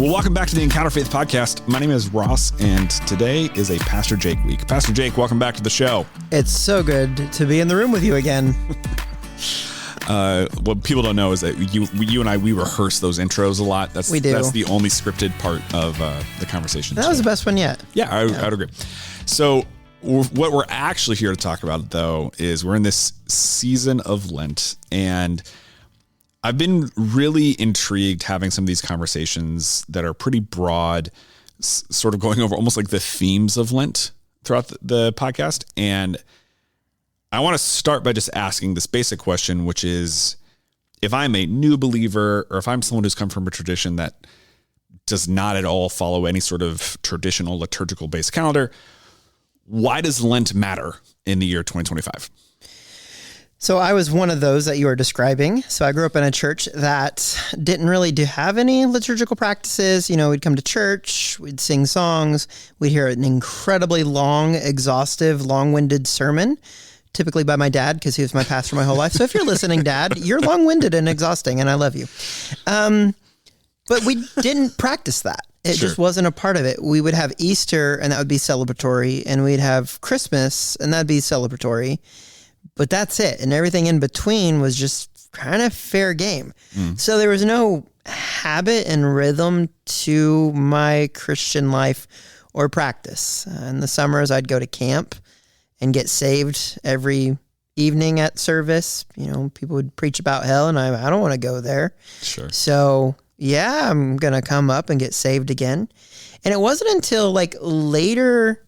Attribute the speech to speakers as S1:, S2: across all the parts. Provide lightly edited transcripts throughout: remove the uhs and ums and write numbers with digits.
S1: Well, welcome back to the Encounter Faith podcast. My name is Ross, and today is a Pastor Jake week. Pastor Jake, welcome back to the show.
S2: It's so good to be in the room with you again.
S1: What people don't know is that you and I, we rehearse those intros a lot.
S2: We do.
S1: That's the only scripted part of the conversation.
S2: That was the best one yet.
S1: Yeah, I would agree. So what we're actually here to talk about, though, is we're in this season of Lent, and I've been really intrigued having some of these conversations that are pretty broad, sort of going over almost like the themes of Lent throughout the podcast. And I want to start by just asking this basic question, which is, if I'm a new believer or if I'm someone who's come from a tradition that does not at all follow any sort of traditional liturgical based calendar, why does Lent matter in the year 2025?
S2: So I was one of those that you were describing. So I grew up in a church that didn't really have any liturgical practices. You know, we'd come to church, we'd sing songs, we'd hear an incredibly long, exhaustive, long-winded sermon, typically by my dad, because he was my pastor my whole life. So if you're listening, Dad, you're long-winded and exhausting, and I love you. But we didn't practice that. It just wasn't a part of it. We would have Easter, and that would be celebratory, and we'd have Christmas, and that'd be celebratory. But that's it. And everything in between was just kind of fair game. So there was no habit and rhythm to my Christian life or practice. In the summers, I'd go to camp and get saved every evening at service. You know, people would preach about hell, and I don't want to go there.
S1: Sure.
S2: So, yeah, I'm going to come up and get saved again. And it wasn't until like later,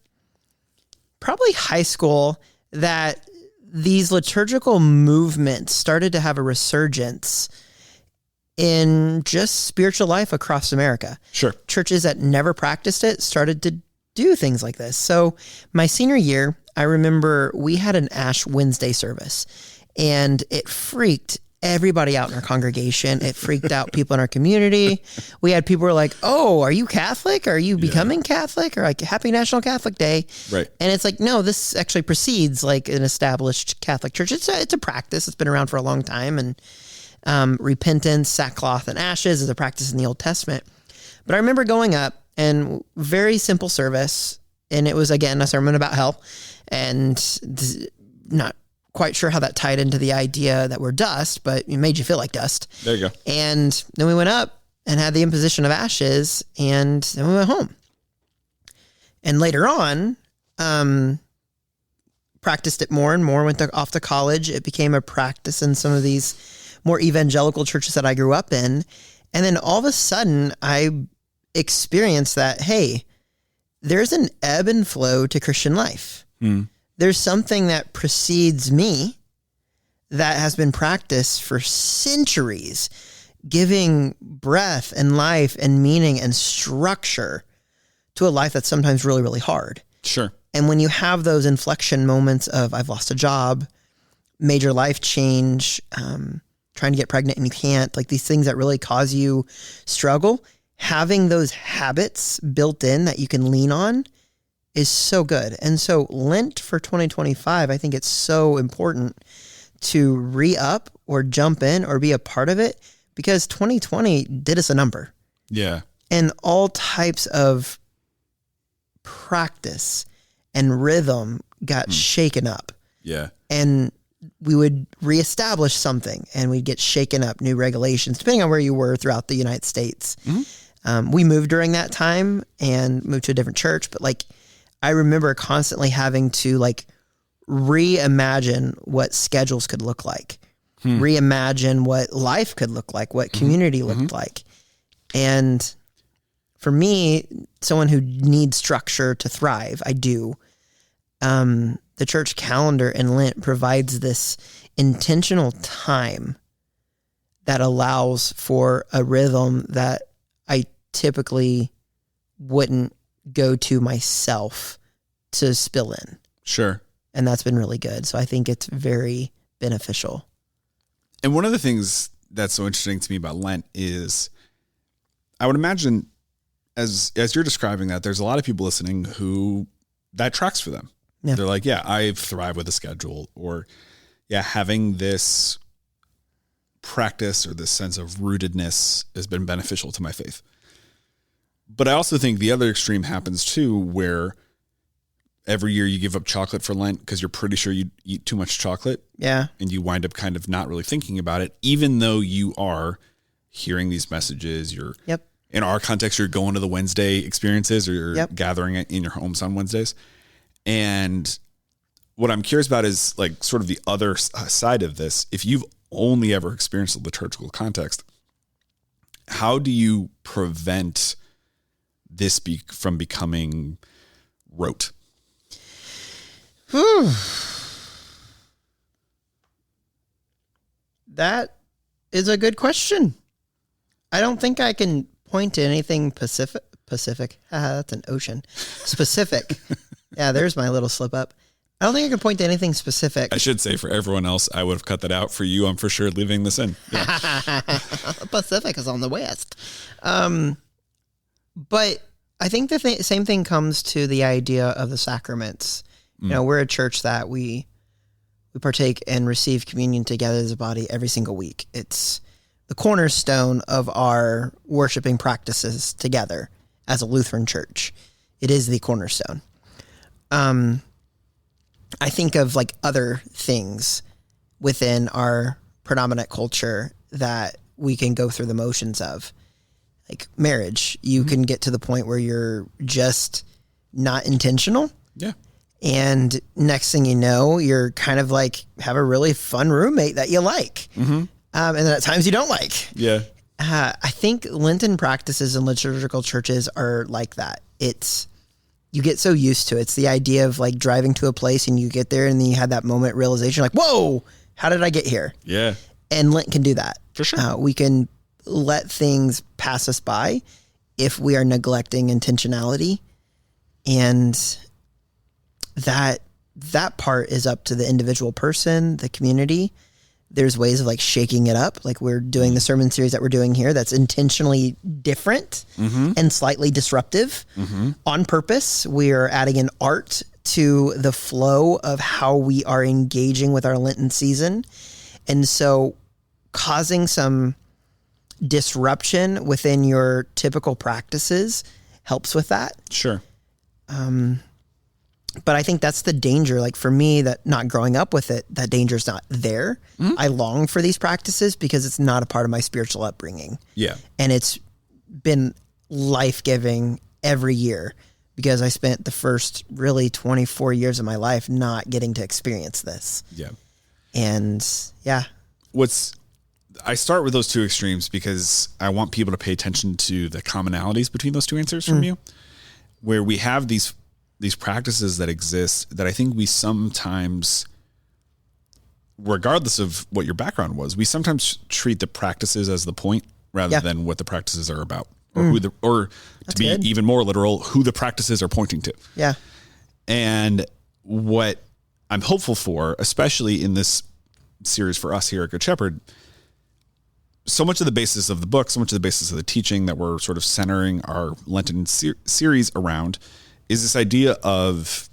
S2: probably high school, that these liturgical movements started to have a resurgence in just spiritual life across America.
S1: Sure.
S2: Churches that never practiced it started to do things like this. So my senior year, I remember we had an Ash Wednesday service, and it freaked everybody out in our congregation. It freaked out people in our community. We had people who were like, "Oh, are you Catholic? Are you becoming Catholic?" Or like, "Happy National Catholic Day."
S1: Right.
S2: And it's like, no, this actually precedes like an established Catholic church. It's a practice. It's been around for a long time. And repentance, sackcloth, and ashes is a practice in the Old Testament. But I remember going up, and very simple service. And it was, again, a sermon about hell, and not quite sure how that tied into the idea that we're dust, but it made you feel like dust.
S1: There you go.
S2: And then we went up and had the imposition of ashes, and then we went home. And later on, practiced it more and more, went off to college. It became a practice in some of these more evangelical churches that I grew up in. And then all of a sudden, I experienced that, hey, there's an ebb and flow to Christian life. There's something that precedes me that has been practiced for centuries, giving breath and life and meaning and structure to a life that's sometimes really, really hard.
S1: Sure.
S2: And when you have those inflection moments of, I've lost a job, major life change, trying to get pregnant and you can't, like these things that really cause you struggle, having those habits built in that you can lean on is so good. And so Lent for 2025, I think it's so important to re-up or jump in or be a part of it, because 2020 did us a number.
S1: Yeah.
S2: And all types of practice and rhythm got shaken up.
S1: Yeah.
S2: And we would reestablish something, and we'd get shaken up, new regulations, depending on where you were throughout the United States. We moved during that time and moved to a different church, but like, I remember constantly having to like reimagine what schedules could look like, reimagine what life could look like, what community looked like. And for me, someone who needs structure to thrive, I do. The church calendar in Lent provides this intentional time that allows for a rhythm that I typically wouldn't go to myself to spill in.
S1: Sure.
S2: And that's been really good. So I think it's very beneficial.
S1: And one of the things that's so interesting to me about Lent is, I would imagine as you're describing that, there's a lot of people listening who that tracks for them. Yeah. They're like, yeah, I thrive with a schedule, or yeah, having this practice or this sense of rootedness has been beneficial to my faith. But I also think the other extreme happens too, where every year you give up chocolate for Lent because you're pretty sure you eat too much chocolate.
S2: Yeah.
S1: And you wind up kind of not really thinking about it, even though you are hearing these messages. In our context, you're going to the Wednesday experiences, or you're gathering it in your homes on Wednesdays. And what I'm curious about is like sort of the other side of this. If you've only ever experienced a liturgical context, how do you prevent this from becoming rote?
S2: That is a good question. I don't think I can point to anything Pacific. That's an ocean. Specific. Yeah, there's my little slip up. I don't think I can point to anything specific.
S1: I should say for everyone else, I would have cut that out. For you, I'm for sure leaving this in. Yeah.
S2: Pacific is on the west. But I think the same thing comes to the idea of the sacraments. You know, we're a church that we partake and receive communion together as a body every single week. It's the cornerstone of our worshiping practices together as a Lutheran church. It is the cornerstone. I think of like other things within our predominant culture that we can go through the motions of, like marriage. You can get to the point where you're just not intentional.
S1: Yeah.
S2: And next thing you know, you're kind of like have a really fun roommate that you like. And then at times you don't like.
S1: Yeah.
S2: I think Lenten practices in liturgical churches are like that. You get so used to it. It's the idea of like driving to a place and you get there and then you had that moment realization like, whoa, how did I get here?
S1: Yeah. And
S2: Lent can do that.
S1: For sure.
S2: We can let things pass us by if we are neglecting intentionality. And that part is up to the individual person, the community. There's ways of like shaking it up. Like we're doing the sermon series that we're doing here that's intentionally different and slightly disruptive on purpose. We are adding an art to the flow of how we are engaging with our Lenten season. And so causing some disruption within your typical practices helps with that.
S1: Sure.
S2: But I think that's the danger. Like for me, that not growing up with it, that danger is not there. I long for these practices because it's not a part of my spiritual upbringing.
S1: Yeah.
S2: And it's been life-giving every year because I spent the first really 24 years of my life not getting to experience this.
S1: Yeah.
S2: And yeah.
S1: I start with those two extremes because I want people to pay attention to the commonalities between those two answers from you, where we have these practices that exist that I think we sometimes, regardless of what your background was, we sometimes treat the practices as the point rather than what the practices are about, or to be even more literal, who the practices are pointing to.
S2: Yeah.
S1: And what I'm hopeful for, especially in this series for us here at Good Shepherd, so much of the basis of the book, so much of the basis of the teaching that we're sort of centering our Lenten series around is this idea of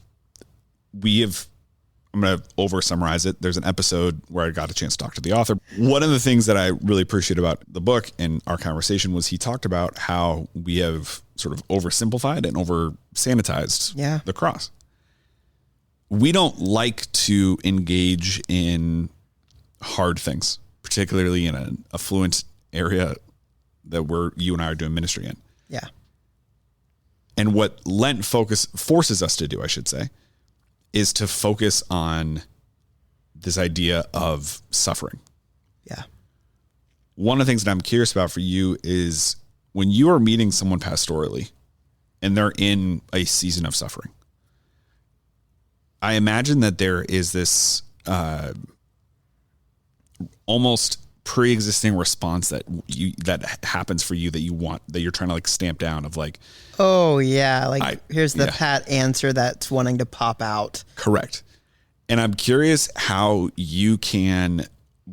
S1: I'm going to over summarize it. There's an episode where I got a chance to talk to the author. One of the things that I really appreciate about the book and our conversation was he talked about how we have sort of oversimplified and over sanitized the cross. We don't like to engage in hard things, particularly in an affluent area that you and I are doing ministry in.
S2: Yeah.
S1: And what Lent forces us to do, I should say, is to focus on this idea of suffering.
S2: Yeah.
S1: One of the things that I'm curious about for you is when you are meeting someone pastorally and they're in a season of suffering, I imagine that there is this almost pre-existing response that happens for you that you're trying to like stamp down of like,
S2: oh yeah, here's the pat answer that's wanting to pop out.
S1: Correct. And I'm curious how you can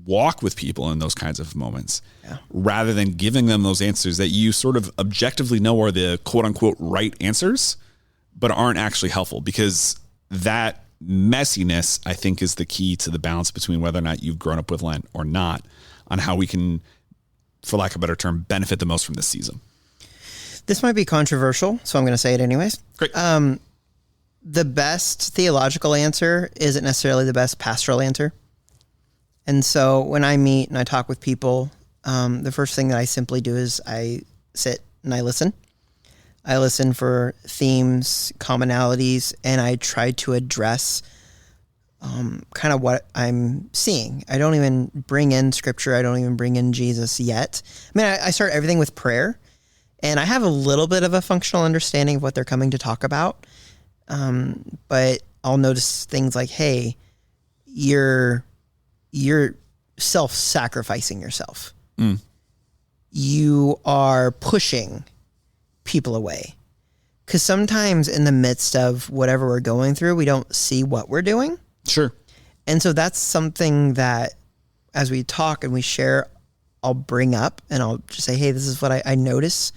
S1: walk with people in those kinds of moments rather than giving them those answers that you sort of objectively know are the quote unquote right answers, but aren't actually helpful, because that messiness, I think, is the key to the balance between whether or not you've grown up with Lent or not, on how we can, for lack of a better term, benefit the most from this season.
S2: This might be controversial, so I'm going to say it anyways.
S1: Great.
S2: The best theological answer isn't necessarily the best pastoral answer. And so when I meet and I talk with people, the first thing that I simply do is I sit and I listen. I listen for themes, commonalities, and I try to address kind of what I'm seeing. I don't even bring in scripture. I don't even bring in Jesus yet. I mean, I start everything with prayer, and I have a little bit of a functional understanding of what they're coming to talk about. But I'll notice things like, hey, you're self-sacrificing yourself. You are pushing people away. Because sometimes in the midst of whatever we're going through, we don't see what we're doing.
S1: Sure.
S2: And so that's something that as we talk and we share, I'll bring up and I'll just say, hey, this is what I notice,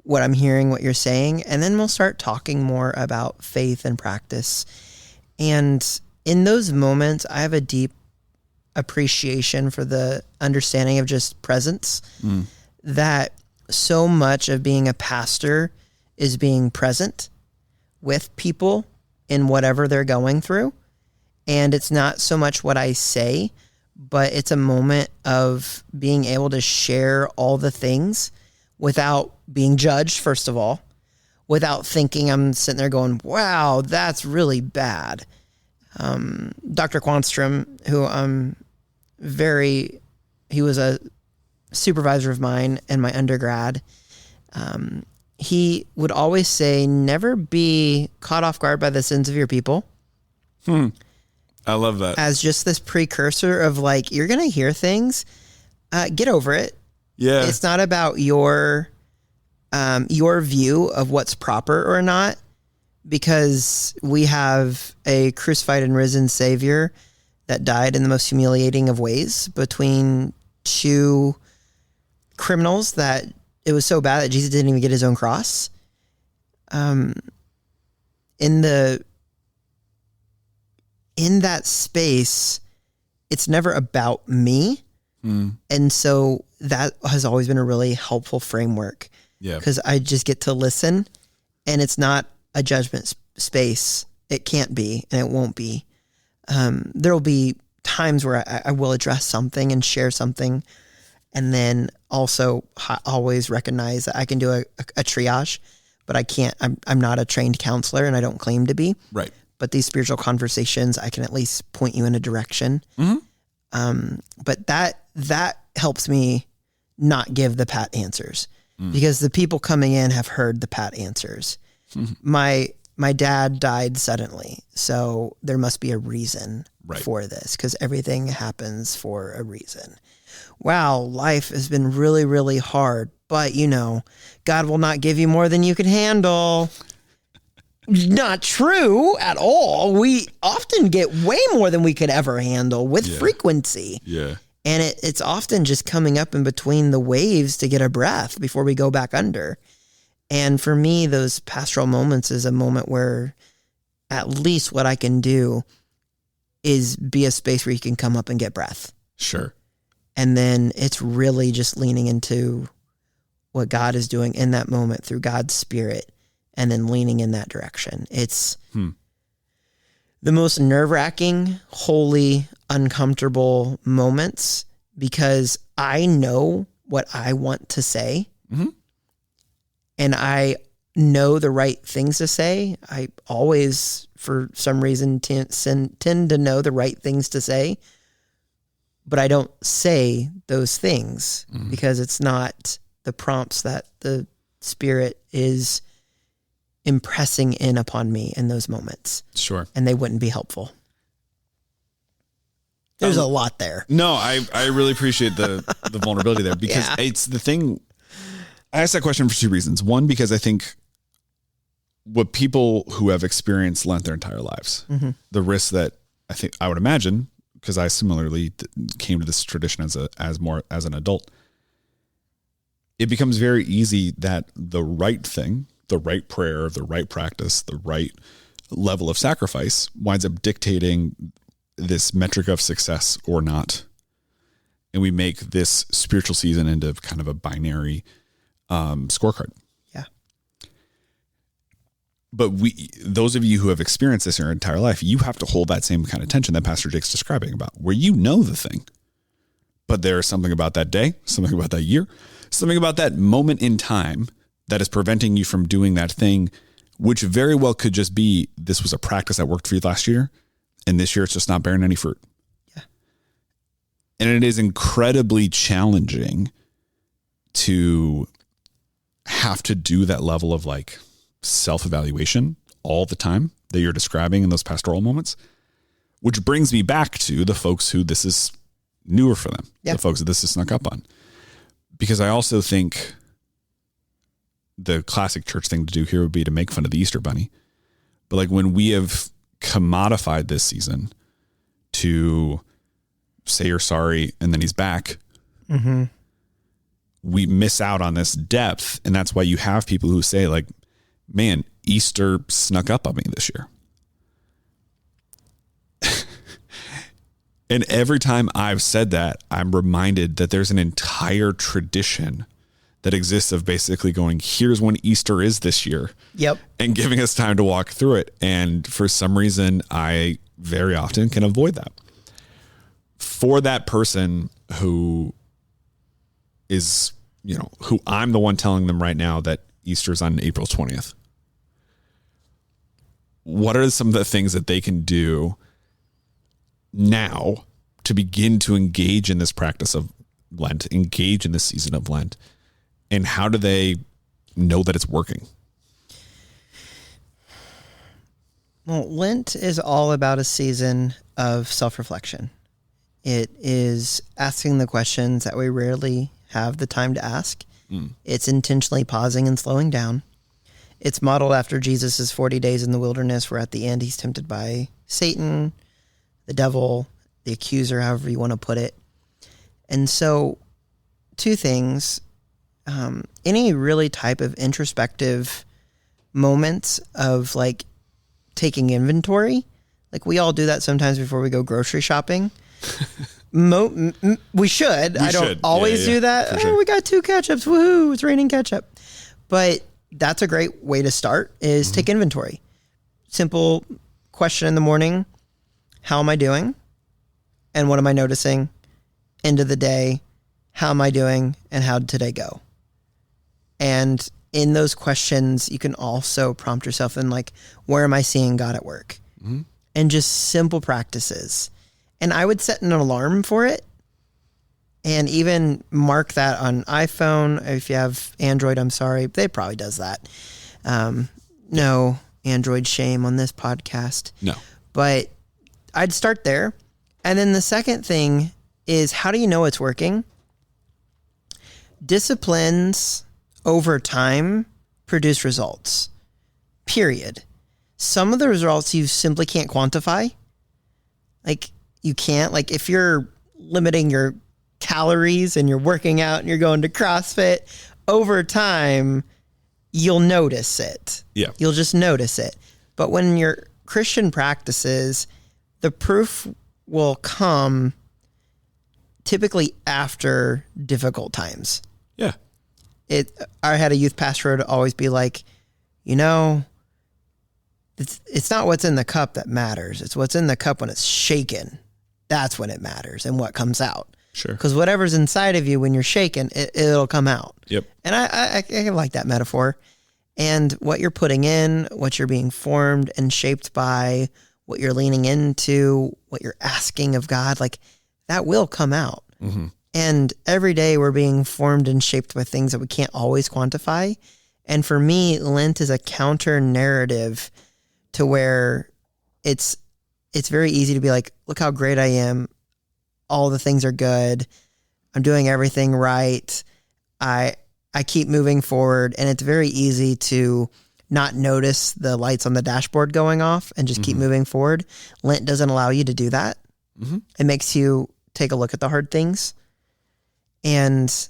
S2: what I'm hearing, what you're saying. And then we'll start talking more about faith and practice. And in those moments, I have a deep appreciation for the understanding of just presence, that so much of being a pastor is being present with people in whatever they're going through. And it's not so much what I say, but it's a moment of being able to share all the things without being judged, first of all, without thinking I'm sitting there going, wow, that's really bad. Dr. Quanstrom, who he was a supervisor of mine in my undergrad. He would always say, never be caught off guard by the sins of your people.
S1: I love that.
S2: As just this precursor of like, you're going to hear things, get over it.
S1: Yeah.
S2: It's not about your view of what's proper or not, because we have a crucified and risen Savior that died in the most humiliating of ways between two criminals that it was so bad that Jesus didn't even get his own cross. In that space, it's never about me. And so that has always been a really helpful framework.
S1: Yeah.
S2: Because I just get to listen, and it's not a judgment space. It can't be, and it won't be. There will be times where I will address something and share something, and then also always recognize that I can do a triage, but I can't. I'm not a trained counselor, and I don't claim to be.
S1: Right.
S2: But these spiritual conversations, I can at least point you in a direction. But that helps me not give the pat answers, because the people coming in have heard the pat answers. My dad died suddenly, so there must be a reason for this, because everything happens for a reason. Wow, life has been really, really hard, but God will not give you more than you can handle. Not true at all. We often get way more than we could ever handle with frequency.
S1: Yeah.
S2: And it's often just coming up in between the waves to get a breath before we go back under. And for me, those pastoral moments is a moment where at least what I can do is be a space where you can come up and get breath.
S1: Sure.
S2: And then it's really just leaning into what God is doing in that moment through God's Spirit, and then leaning in that direction. It's the most nerve-wracking, holy, uncomfortable moments, because I know what I want to say. And I know the right things to say. I always, for some reason, tend to know the right things to say, but I don't say those things because it's not the prompts that the Spirit is impressing in upon me in those moments.
S1: Sure.
S2: And they wouldn't be helpful. There's a lot there.
S1: No, I really appreciate the vulnerability there, because it's the thing. I asked that question for two reasons. One, because I think what people who have experienced Lent their entire lives, the risk that I would imagine, because I similarly came to this tradition as an adult, it becomes very easy that the right thing, the right prayer, the right practice, the right level of sacrifice winds up dictating this metric of success or not. And we make this spiritual season into kind of a binary scorecard. But those of you who have experienced this in your entire life, you have to hold that same kind of tension that Pastor Jake's describing about, where you know the thing, but there is something about that day, something about that year, something about that moment in time that is preventing you from doing that thing, which very well could just be, this was a practice that worked for you last year, and this year it's just not bearing any fruit.
S2: Yeah.
S1: And it is incredibly challenging to have to do that level of like self-evaluation all the time that you're describing in those pastoral moments, which brings me back to the folks who this is newer for them, the folks that this has snuck up on. Because I also think the classic church thing to do here would be to make fun of the Easter bunny. But like when we have commodified this season to say you're sorry and then he's back, we miss out on this depth. And that's why you have people who say like, man, Easter snuck up on me this year. And every time I've said that, I'm reminded that there's an entire tradition that exists of basically going, here's when Easter is this year.
S2: Yep.
S1: And giving us time to walk through it. And for some reason, I very often can avoid that. For that person who is, you know, who I'm the one telling them right now that Easter's on April 20th. What are some of the things that they can do now to begin to engage in this practice of Lent, engage in this season of Lent? And how do they know that it's working?
S2: Well, Lent is all about a season of self-reflection. It is asking the questions that we rarely have the time to ask. It's intentionally pausing and slowing down. It's modeled after Jesus' 40 days in the wilderness, where at the end he's tempted by Satan, the devil, the accuser, however you want to put it. And so, two things. Any really type of introspective moments of like taking inventory, like we all do that sometimes before we go grocery shopping. We should. I don't always do that.
S1: Sure.
S2: Oh, we got 2 ketchups. Woohoo. It's raining ketchup. But that's a great way to start is take inventory. Simple question in the morning. How am I doing? And what am I noticing? End of the day. How am I doing? And how did today go? And in those questions, you can also prompt yourself in like, where am I seeing God at work? And just simple practices. And I would set an alarm for it and even mark that on iPhone. If you have Android, I'm sorry. They probably does that. No Android shame on this podcast.
S1: No.
S2: But I'd start there. And then the second thing is, how do you know it's working? Disciplines over time produce results. Period. Some of the results you simply can't quantify. Like, you can't, like if you're limiting your calories and you're working out and you're going to CrossFit, over time, you'll notice it.
S1: Yeah.
S2: You'll just notice it. But when your Christian practices, the proof will come typically after difficult times.
S1: Yeah.
S2: I had a youth pastor would always be like, you know, it's not what's in the cup that matters. It's what's in the cup when it's shaken. That's when it matters and what comes out.
S1: Sure.
S2: Because whatever's inside of you when you're shaken, it'll come out.
S1: Yep.
S2: And I like that metaphor. And what you're putting in, what you're being formed and shaped by, what you're leaning into, what you're asking of God, like that will come out.
S1: Mm-hmm.
S2: And every day we're being formed and shaped by things that we can't always quantify. And for me, Lent is a counter narrative to where it's very easy to be like, look how great I am. All the things are good. I'm doing everything right. I keep moving forward, and it's very easy to not notice the lights on the dashboard going off and just keep moving forward. Lent doesn't allow you to do that. Mm-hmm. It makes you take a look at the hard things. And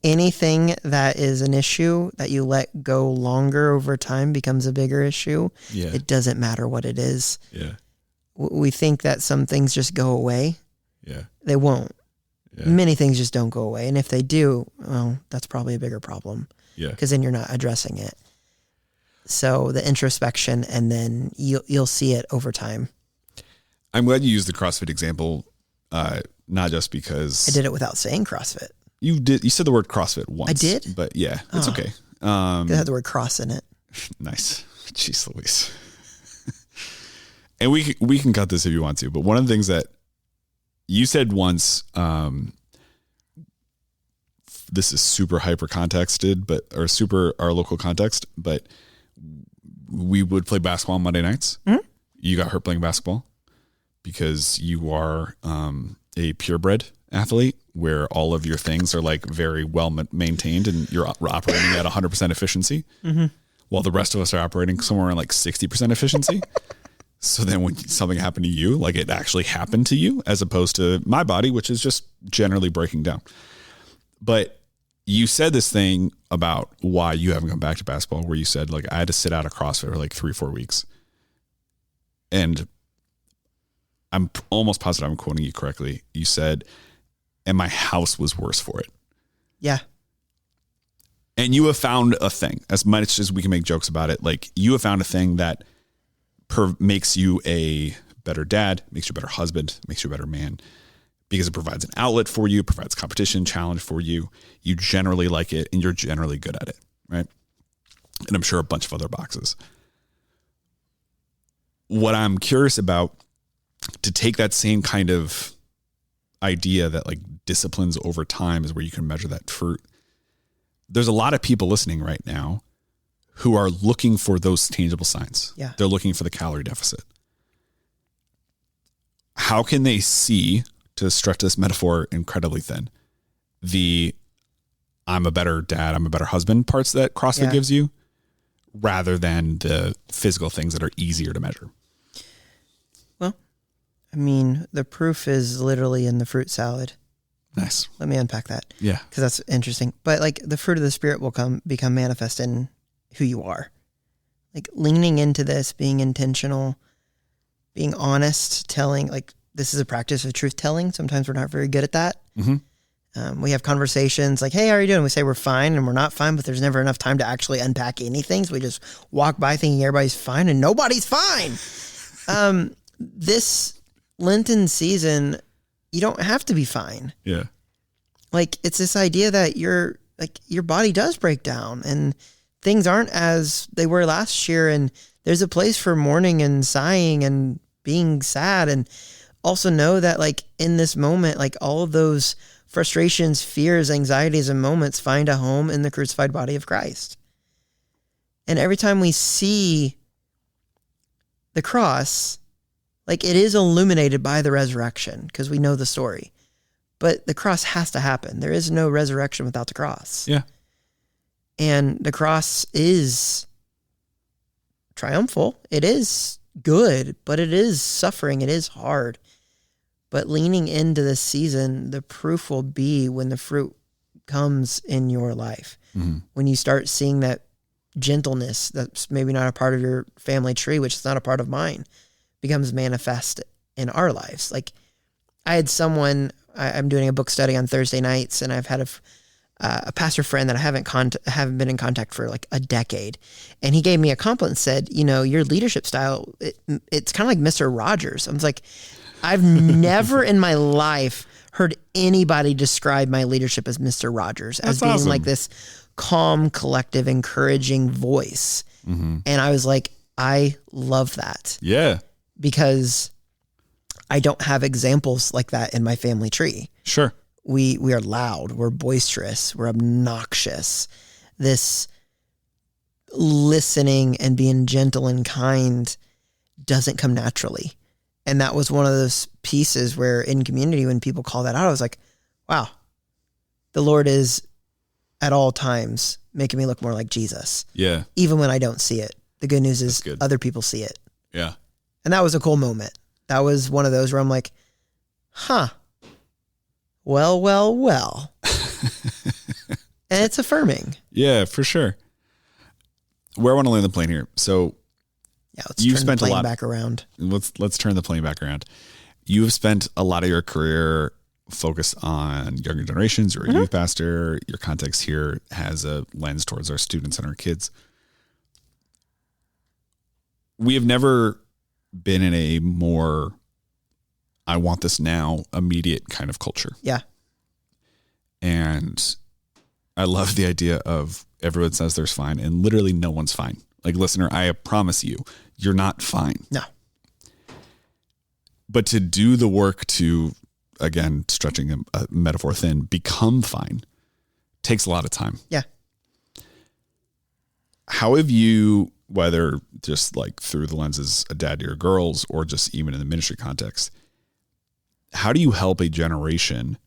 S2: anything that is an issue that you let go longer over time becomes a bigger issue. Yeah. It doesn't matter what it is.
S1: Yeah.
S2: We think that some things just go away.
S1: Yeah.
S2: They won't.
S1: Yeah.
S2: Many things just don't go away. And if they do, well, that's probably a bigger problem.
S1: Yeah.
S2: Because then you're not addressing it. So the introspection, and then you'll see it over time.
S1: I'm glad you used the CrossFit example, not just because
S2: I did it without saying CrossFit.
S1: You did. You said the word CrossFit once.
S2: I did,
S1: but yeah, it's okay.
S2: It had the word cross in it.
S1: Nice. Jeez Louise. And we can cut this if you want to, but one of the things that you said once, this is super hyper contexted, or super our local context, but we would play basketball on Monday nights. Mm-hmm. You got hurt playing basketball because you are a purebred athlete where all of your things are like very well maintained and you're operating at 100% efficiency, while the rest of us are operating somewhere around like 60% efficiency. So then when something happened to you, like it actually happened to you, as opposed to my body, which is just generally breaking down. But you said this thing about why you haven't come back to basketball, where you said like, I had to sit out of CrossFit for like 3-4 weeks. And I'm almost positive I'm quoting you correctly. You said, and my house was worse for it.
S2: Yeah.
S1: And you have found a thing, as much as we can make jokes about it. Like, you have found a thing that makes you a better dad, makes you a better husband, makes you a better man, because it provides an outlet for you, provides competition, challenge for you. You generally like it and you're generally good at it, right? And I'm sure a bunch of other boxes. What I'm curious about, to take that same kind of idea that like disciplines over time is where you can measure that fruit. There's a lot of people listening right now who are looking for those tangible signs.
S2: Yeah.
S1: They're looking for the calorie deficit. How can they see, to stretch this metaphor incredibly thin, the I'm a better dad, I'm a better husband parts that CrossFit gives you, rather than the physical things that are easier to measure?
S2: Well, I mean, the proof is literally in the fruit salad.
S1: Nice.
S2: Let me unpack that.
S1: Yeah.
S2: Because that's interesting. But like the fruit of the Spirit will become manifest in who you are. Like leaning into this, being intentional, being honest, telling, like this is a practice of truth telling. Sometimes we're not very good at that. Mm-hmm. We have conversations like, hey, how are you doing? We say we're fine and we're not fine, but there's never enough time to actually unpack anything. So we just walk by thinking everybody's fine and nobody's fine. This Lenten season, you don't have to be fine.
S1: Yeah.
S2: Like it's this idea that your body does break down and things aren't as they were last year. And there's a place for mourning and sighing and being sad. And also know that like in this moment, like all of those frustrations, fears, anxieties, and moments find a home in the crucified body of Christ. And every time we see the cross, like it is illuminated by the resurrection because we know the story. But the cross has to happen. There is no resurrection without the cross.
S1: Yeah.
S2: And the cross is triumphal. It is good, but it is suffering. It is hard. But leaning into this season, the proof will be when the fruit comes in your life. Mm-hmm. When you start seeing that gentleness that's maybe not a part of your family tree, which is not a part of mine, becomes manifest in our lives. Like I had someone, I'm doing a book study on Thursday nights, and I've had a pastor friend that I haven't been in contact for like a decade. And he gave me a compliment and said, you know, your leadership style, it's kind of like Mr. Rogers. I was like, I've never in my life heard anybody describe my leadership as Mr. Rogers, as being awesome. Like this calm, collective, encouraging voice. Mm-hmm. And I was like, I love that.
S1: Yeah.
S2: Because I don't have examples like that in my family tree.
S1: Sure.
S2: We are loud, we're boisterous, we're obnoxious. This listening and being gentle and kind doesn't come naturally. And that was one of those pieces where in community, when people call that out, I was like, wow, the Lord is at all times making me look more like Jesus.
S1: Yeah.
S2: Even when I don't see it. The good news is other people see it.
S1: Yeah.
S2: And that was a cool moment. That was one of those where I'm like, huh, well. And it's affirming.
S1: Yeah, for sure. Where I want to land the plane here. So
S2: yeah, let's turn the plane back around.
S1: Let's turn the plane back around. You have spent a lot of your career focused on younger generations. You're a youth pastor. Your context here has a lens towards our students and our kids. we have never been in a more, I want this now, immediate kind of culture.
S2: Yeah.
S1: And I love the idea of everyone says there's fine and literally no one's fine. Like, listener, I promise you, you're not fine.
S2: No.
S1: But to do the work to, again, stretching a metaphor thin, become fine takes a lot of time.
S2: Yeah.
S1: How have you, whether just like through the lenses of dad to your girls or just even in the ministry context, how do you help a generation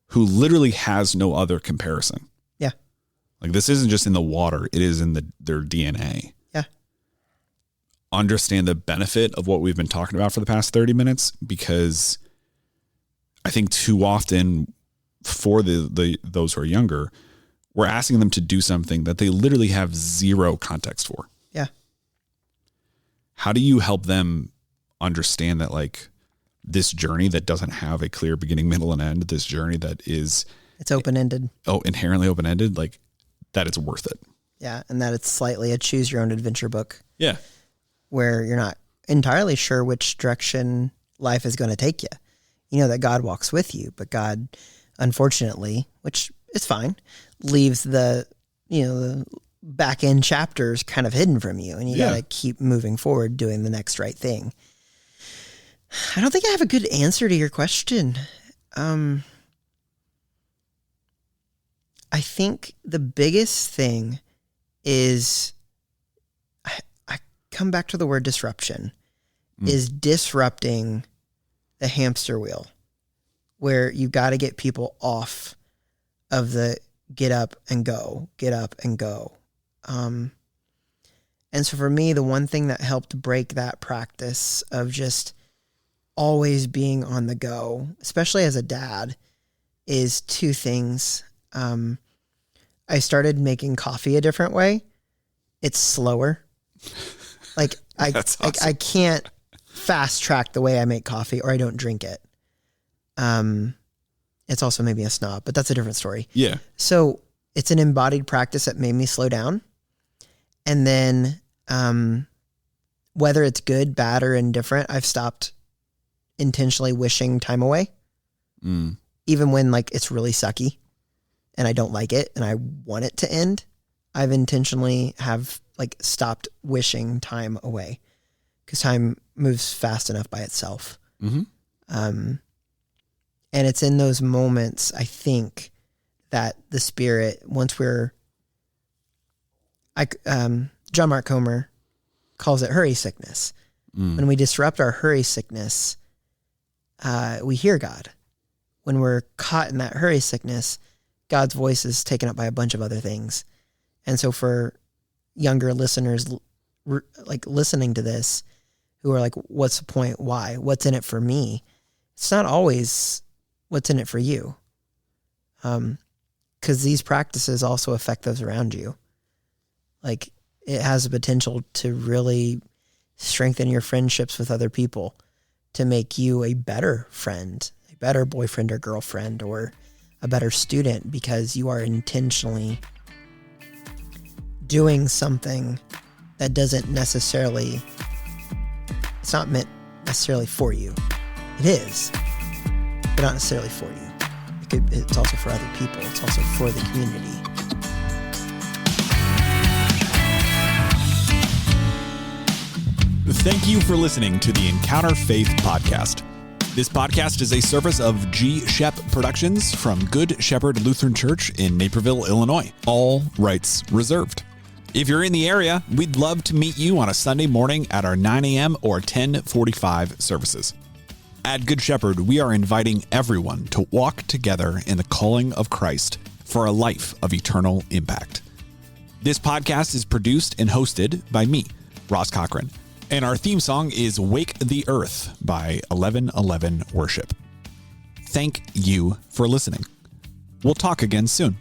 S1: who literally has no other comparison?
S2: Yeah.
S1: Like, this isn't just in the water, it is in their DNA.
S2: Yeah.
S1: Understand the benefit of what we've been talking about for the past 30 minutes, because I think too often for those who are younger, we're asking them to do something that they literally have zero context for.
S2: Yeah.
S1: How do you help them understand that, like, this journey that doesn't have a clear beginning, middle, and end, this journey that is,
S2: it's open-ended.
S1: Inherently open-ended, like, that it's worth it?
S2: Yeah. And that it's slightly a choose your own adventure book.
S1: Yeah.
S2: Where you're not entirely sure which direction life is going to take you. You know that God walks with you, but God, unfortunately, which is fine, leaves the back end chapters kind of hidden from you, and you got to keep moving forward, doing the next right thing. I don't think I have a good answer to your question. I think the biggest thing is, I come back to the word disruption, is disrupting the hamster wheel, where you got to get people off of the get up and go. And so for me, the one thing that helped break that practice of just always being on the go, especially as a dad, is two things. I started making coffee a different way. It's slower. Like
S1: That's awesome.
S2: I can't fast track the way I make coffee, or I don't drink it. It's also maybe a snob, but that's a different story.
S1: Yeah.
S2: So it's an embodied practice that made me slow down. And then, whether it's good, bad, or indifferent, I've stopped intentionally wishing time away. Even when, like, it's really sucky and I don't like it and I want it to end, I've intentionally stopped wishing time away, because time moves fast enough by itself.
S1: Mm-hmm.
S2: And it's in those moments, I think, that the Spirit, John Mark Comer calls it hurry sickness. When we disrupt our hurry sickness, we hear God. When we're caught in that hurry sickness, God's voice is taken up by a bunch of other things. And so for younger listeners, like, listening to this, who are like, what's the point? Why? What's in it for me? It's not always what's in it for you. Because these practices also affect those around you. Like, it has the potential to really strengthen your friendships with other people, to make you a better friend, a better boyfriend or girlfriend, or a better student, because you are intentionally doing something that doesn't necessarily, it's not meant necessarily for you. It is, but not necessarily for you. It's also for other people. It's also for the community.
S1: Thank you for listening to the Encounter Faith podcast. This podcast is a service of G. Shep Productions from Good Shepherd Lutheran Church in Naperville, Illinois. All rights reserved. If you're in the area, we'd love to meet you on a Sunday morning at our 9 a.m. or 10:45 services. At Good Shepherd, we are inviting everyone to walk together in the calling of Christ for a life of eternal impact. This podcast is produced and hosted by me, Ross Cochran, and our theme song is Wake the Earth by 1111 Worship. Thank you for listening. We'll talk again soon.